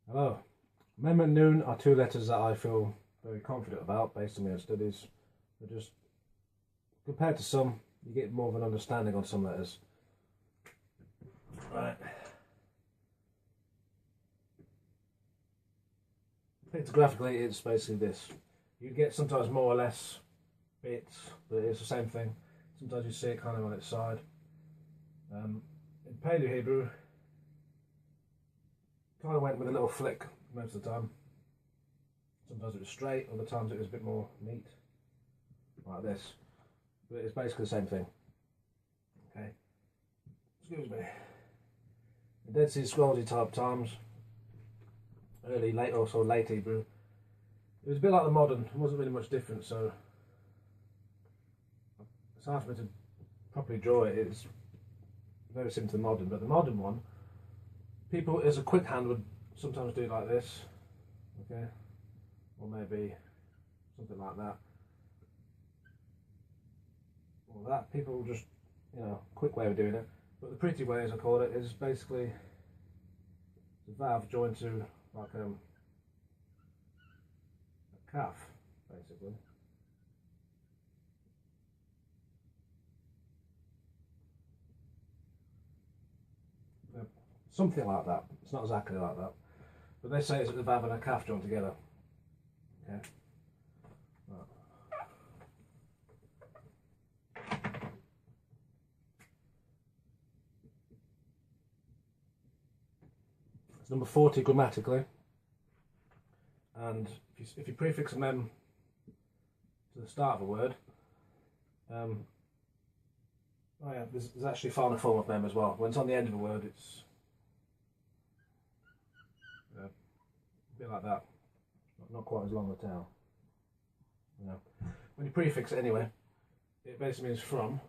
Hello. Mem and Noon are two letters that I feel very confident about based on my own studies. They're just, compared to some, you get more of an understanding on some letters. Right. Pictographically, it's basically this. You get sometimes more or less bits, but it's the same thing. Sometimes you see it kind of on its side. In Paleo Hebrew, kind of went with a little flick most of the time. Sometimes it was straight, other times it was a bit more neat, like this. But it's basically the same thing. Okay. Excuse me. In Dead Sea Scrollsy type times, early, late, also late Hebrew, it was a bit like the modern. It wasn't really much different, so it's hard for me to properly draw it. It's very similar to the modern, but the modern one, people as a quick hand would sometimes do it like this, okay, or maybe something like that, or that. People just, quick way of doing it. But the pretty way, as I call it, is basically the valve joined to like a calf, basically. Something like that. It's not exactly like that, but they say it's the valve and a calf joined together. Okay. Right. It's number 40 grammatically, and if you prefix a mem to the start of a word, oh yeah, there's actually a final form of mem as well. When it's on the end of a word, it's a bit like that. Not quite as long a tail. When you prefix it anyway, it basically means from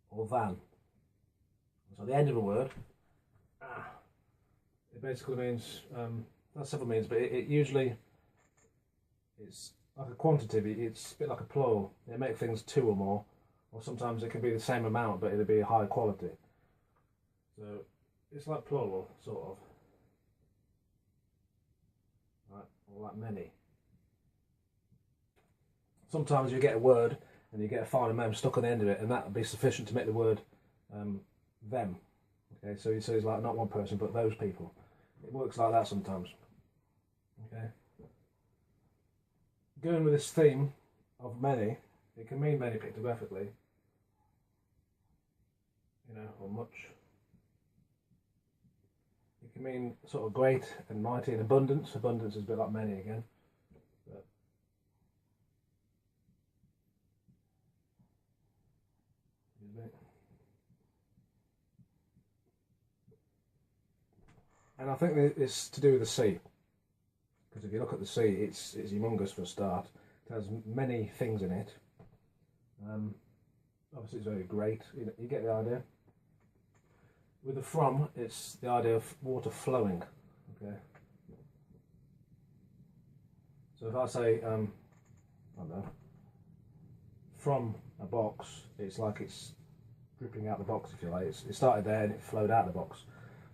or than. So the end of a word, it basically means, that's several means, but it usually, it's like a quantitative, it's a bit like a plural. It makes things two or more, or sometimes it can be the same amount, but it'll be a high quality. So it's like plural, sort of. Right, or like many. Sometimes you get a word and you get a final mem stuck on the end of it, and that would be sufficient to make the word them. Okay, so it's like not one person, but those people. It works like that sometimes. Okay. Going with this theme of many, it can mean many pictographically, or much. It can mean sort of great and mighty and abundance. Abundance is a bit like many again. But and I think it's to do with the sea, because if you look at the sea, it's humongous for a start. It has many things in it. Obviously, it's very great. You get the idea. With the from, it's the idea of water flowing. Okay. So if I say, I don't know, from a box, it's like it's dripping out the box, if you like. It started there and it flowed out the box.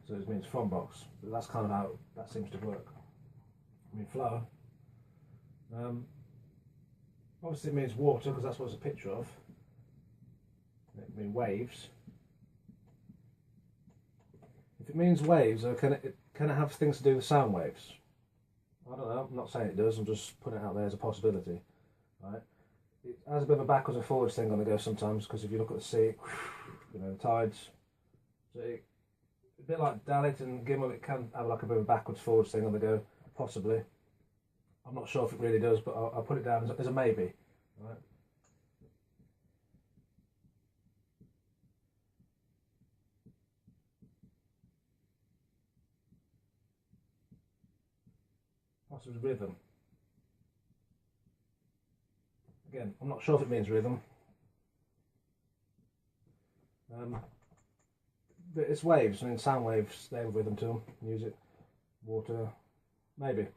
So it means from box. But that's kind of how that seems to work. I mean, flow. Obviously, it means water because that's what it's a picture of. It means waves. If it means waves, or can it have things to do with sound waves? I don't know. I'm not saying it does. I'm just putting it out there as a possibility. Right? It has a bit of a backwards and forwards thing on the go sometimes, because if you look at the sea, the tides. So a bit like Dalit and Gimel, it can have like a bit of a backwards forwards thing on the go, possibly. I'm not sure if it really does, but I'll put it down as a maybe. Right? Possibly rhythm. Again, I'm not sure if it means rhythm. But it's waves. I mean, sound waves, they have rhythm to them. Music, water, maybe.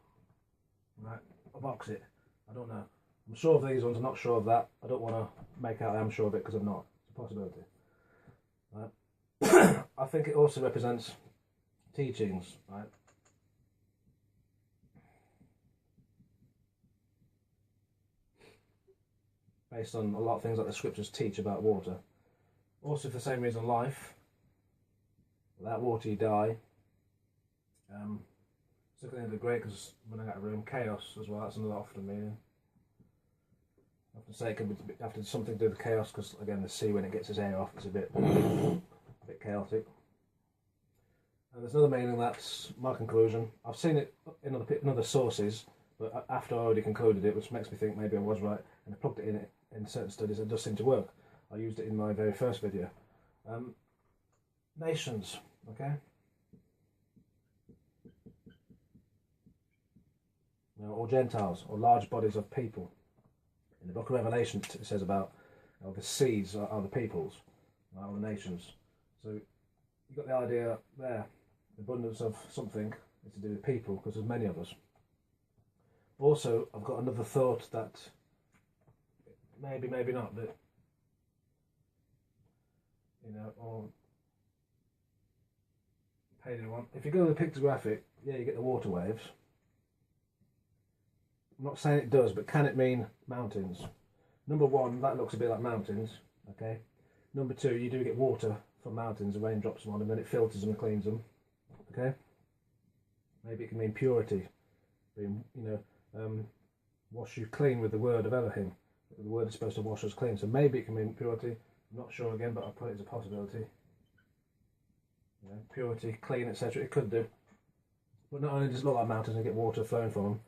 Right, I'll box it. I don't know. I'm sure of these ones, I'm not sure of that. I don't want to make out I'm sure of it because I'm not. It's a possibility. Right. I think it also represents teachings, right? Based on a lot of things that the scriptures teach about water. Also, for the same reason, life. Without water, you die. Looking into the Greek is running out of room. Chaos as well. That's another often meaning. I have to say, it could be after something to do with chaos, because again, the sea when it gets its air off, it's a bit chaotic. And there's another meaning that's my conclusion. I've seen it in other sources, but after I already concluded it, which makes me think maybe I was right, and I plugged it in certain studies, it does seem to work. I used it in my very first video. Nations, okay? Or Gentiles, or large bodies of people. In the book of Revelation it says about the seas are the peoples, are the nations. So you've got the idea there, the abundance of something is to do with people, because there's many of us. Also, I've got another thought that maybe not, but or paleo one. If you go to the pictographic, yeah, you get the water waves. I'm not saying it does, but can it mean mountains? Number one, that looks a bit like mountains, okay? Number two, you do get water from mountains, the rain drops them on them, then it filters them and cleans them, okay? Maybe it can mean purity, being, wash you clean with the word of Elohim. The word is supposed to wash us clean, so maybe it can mean purity. I'm not sure again, but I'll put it as a possibility. Purity, clean, etc. It could do. But not only does it look like mountains and get water flowing from them,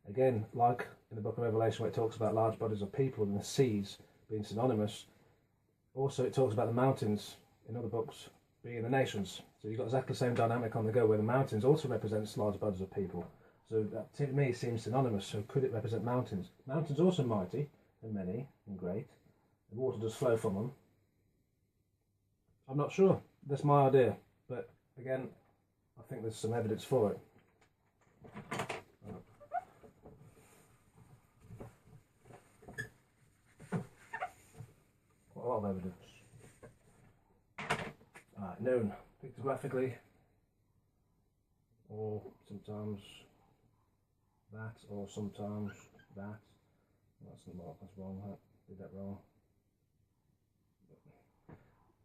again, like in the book of Revelation where it talks about large bodies of people and the seas being synonymous, also it talks about the mountains in other books being the nations. So you've got exactly the same dynamic on the go, where the mountains also represents large bodies of people. So that to me seems synonymous. So could it represent mountains? Mountains are also mighty and many and great. The water does flow from them. I'm not sure. That's my idea. But again, I think there's some evidence for it. A lot of evidence. Alright, known pictographically, or sometimes that, or sometimes that. That's wrong. I did that wrong.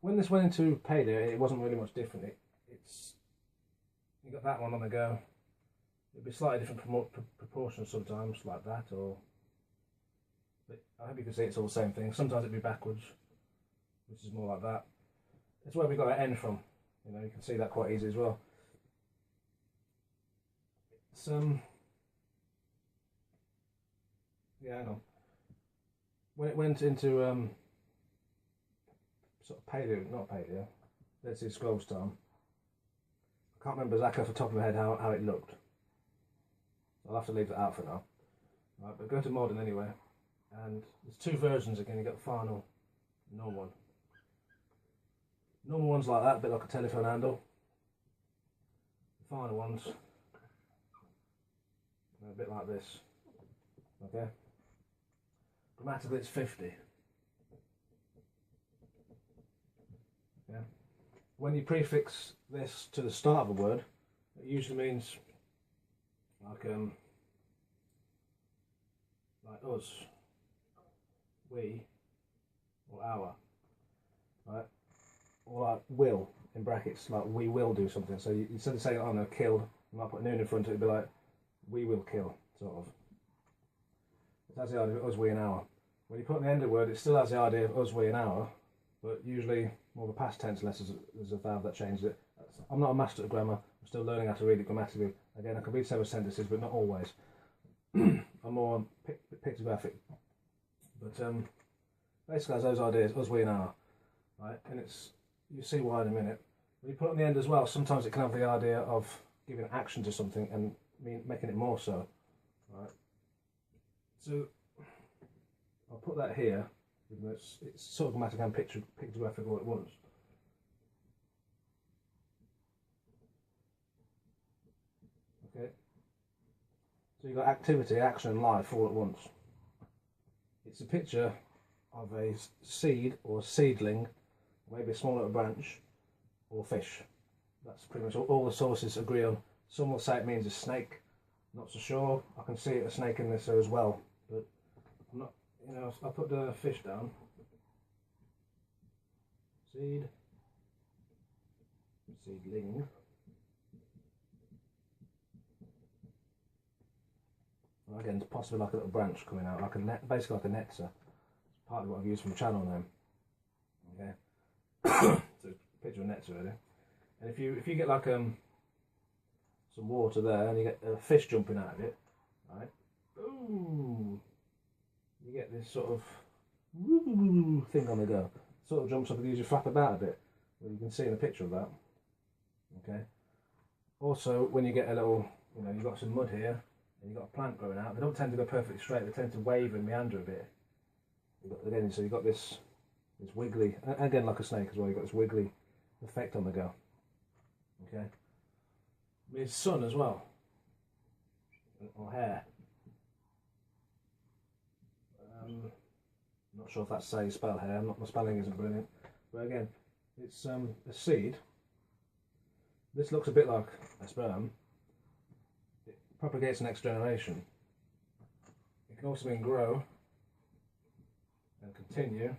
When this went into paleo, it wasn't really much different. It's you got that one on the go. It'd be slightly different proportions sometimes, like that, or. But I hope you can see it's all the same thing. Sometimes it'd be backwards, which is more like that. It's where we got our end from. You can see that quite easy as well. It's yeah, hang on. When it went into sort of paleo, not paleo, let's see, scrolls time. I can't remember exactly off the top of my head how it looked. I'll have to leave that out for now. Right, but go to modern anyway. And there's two versions again. You got the final, normal one. Normal one's like that, a bit like a telephone handle. The final one's a bit like this. Okay. Grammatically, it's 50. Yeah. When you prefix this to the start of a word, it usually means like us, we, or our, right? Or like will in brackets, like we will do something. So you, instead of saying "oh no, killed," you might put noon in front of it. It'd be like we will kill, sort of. That's the idea of us, we, and our. When you put the end of the word, it still has the idea of us, we, and our, but usually more of a past tense unless there's a verb that changes it. I'm not a master at grammar. I'm still learning how to read it grammatically. Again, I can read several sentences, but not always. I'm more pictographic. But basically, has those ideas, us, we, and our, right? And it's you see why in a minute. When you put it on the end as well, sometimes it can have the idea of giving action to something and making it more so, right? So I'll put that here. Even though it's sort of grammatic and pictographic all at once. Okay. So you've got activity, action, and life all at once. It's a picture of a seed or a seedling, maybe a small little branch, or fish. That's pretty much all the sources agree on. Some will say it means a snake. Not so sure. I can see a snake in this as well, but I'm not. You know, I'll put the fish down. Seedling. Well, again, it's possibly like a little branch coming out, like a net, basically like a netzer. It's partly what I've used from the channel name. Okay, so a picture of a netzer really. And if you get like some water there, and you get a fish jumping out of it, right? Boom! You get this sort of thing on the go. It sort of jumps up and usually flap about a bit. Well, you can see in the picture of that. Okay. Also, when you get a little, you know, you've got some mud here, and you've got a plant growing out. They don't tend to go perfectly straight. They tend to wave and meander a bit. Again, so you've got this wiggly, again like a snake as well. You've got this wiggly effect on the go. Okay. With sun as well, or hair. Not sure if that's how you spell hair. My spelling isn't brilliant, but again, it's a seed. This looks a bit like a sperm. It propagates the next generation. It can also then grow and continue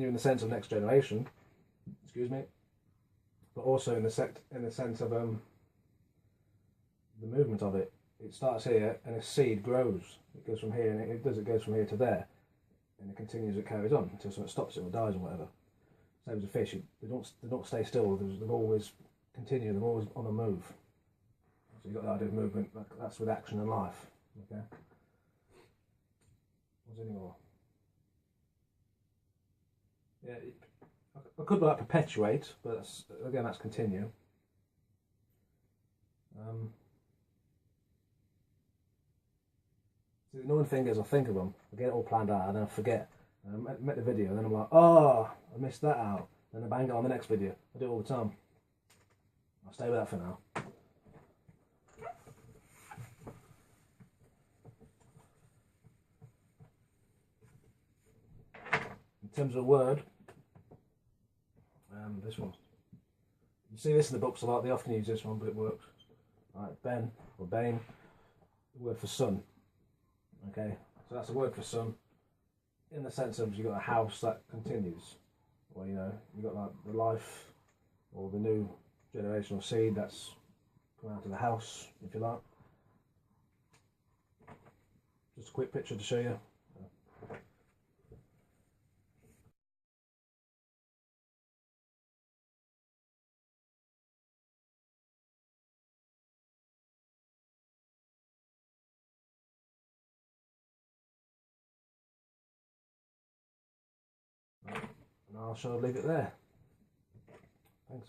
in the sense of next generation. Excuse me, but also in the sense of the movement of it. It starts here, and a seed grows. It goes from here, and it goes from here to there, and it continues. It carries on until something stops it or dies or whatever. Same as a fish, they don't stay still. They're always continue. They're always on the move. So you've got the idea of movement. That's with action and life. Okay. What's any more? Yeah. I could like perpetuate, but that's continue. The annoying thing is I think of them, I get it all planned out, and then I forget. And I make the video, and then I'm like, oh, I missed that out. Then I bang it on the next video. I do it all the time. I'll stay with that for now. In terms of a word, this one. You see this in the books a lot. They often use this one, but it works. Right, Ben or Bane, the word for sun. Okay, so that's a word for sun. In the sense of you've got a house that continues, or you know, you've got like the life or the new generational seed that's come out of the house, if you like. Just a quick picture to show you. And I shall leave it there. Thanks.